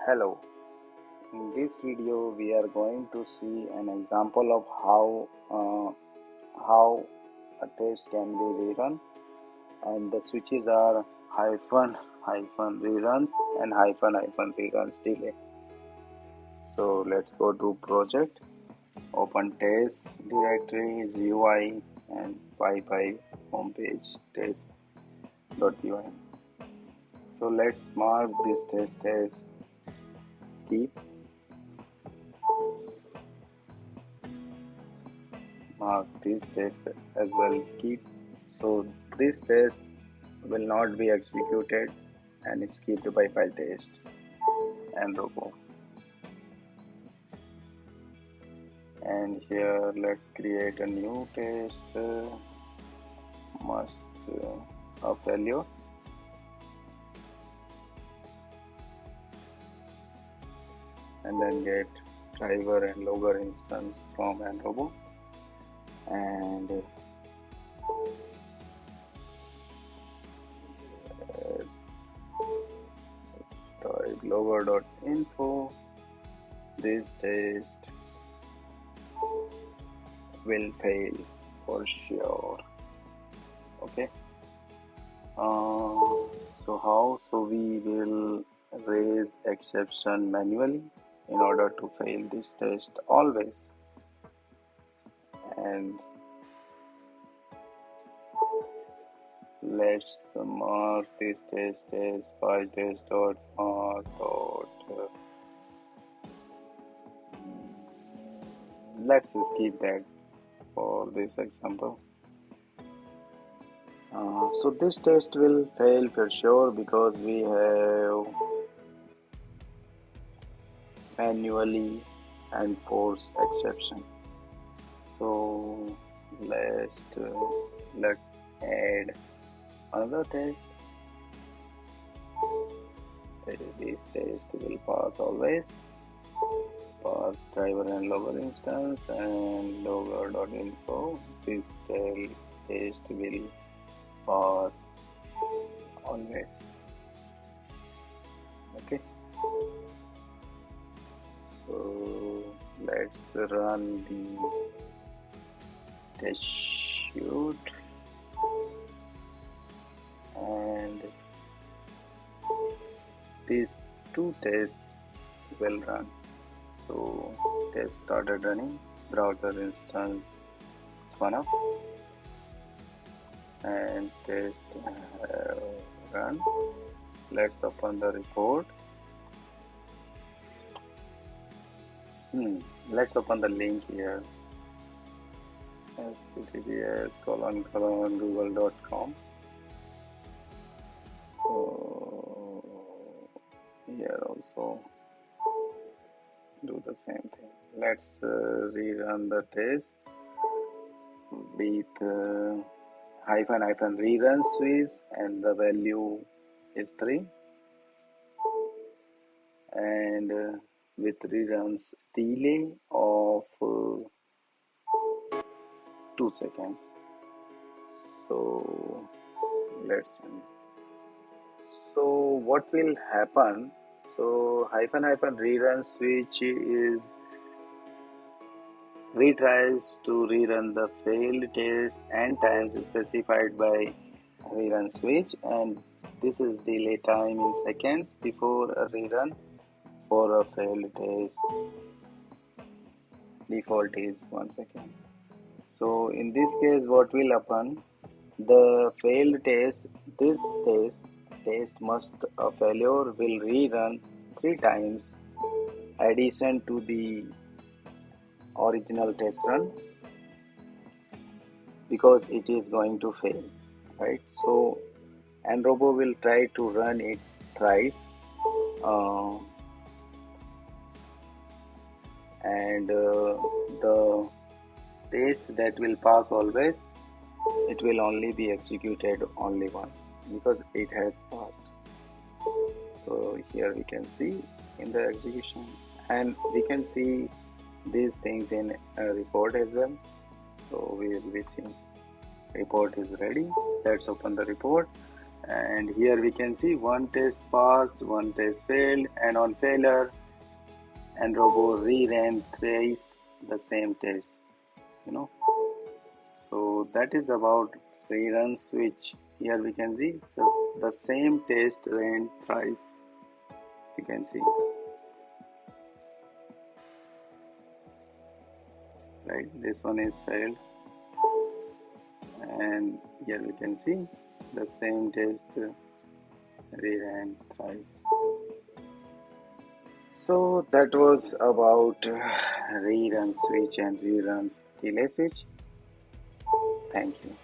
Hello, in this video we are going to see an example of how a test can be rerun, and the switches are hyphen hyphen reruns and hyphen hyphen reruns delay. So let's go to project, open test directories UI and py homepage test.py. So let's mark this test as skip. Mark this test as well skip. So this test will not be executed and skipped by file test nRoBo. And here let's create a new test must a failure. And then get driver and logger instance from nRoBo, and type logger.info. This test will fail for sure. Okay. So how? So we will raise exception manually in order to fail this test always. And let's mark this test as file test.mark. Let's skip that for this example. So this test will fail for sure because we have manually enforced exception. So let's add another test. This test will pass always. Pass driver and logger instance and logger.info. This test will pass always. Okay. So let's run the test suite, and these two tests will run. So test started running, browser instance spun up, and test run. Let's open the report. Let's open the link here. https://google.com. So here also do the same thing. Let's rerun the test with hyphen rerun switch, and the value is 3, and with reruns delay of 2 seconds. So let's run. So what will happen? So hyphen rerun switch is retries to rerun the failed test n times specified by rerun switch, and this is delay time in seconds before a rerun for a failed test. Default is 1 second. So in this case, what will happen? The failed test, this test must a failure will rerun 3 times addition to the original test run, because it is going to fail, right? So nRoBo will try to run it thrice, and the test that will pass always, it will only be executed only once because it has passed. So here we can see in the execution, and we can see these things in a report as well. So we will be seeing report is ready. Let's open the report, And here we can see one test passed, one test failed, and on failure nRoBo reran thrice the same test, you know. So that is about rerun switch. Here we can see the same test ran thrice. You can see, right? This one is failed, and here we can see the same test reran thrice. So that was about rerun switch and reruns delay switch. Thank you.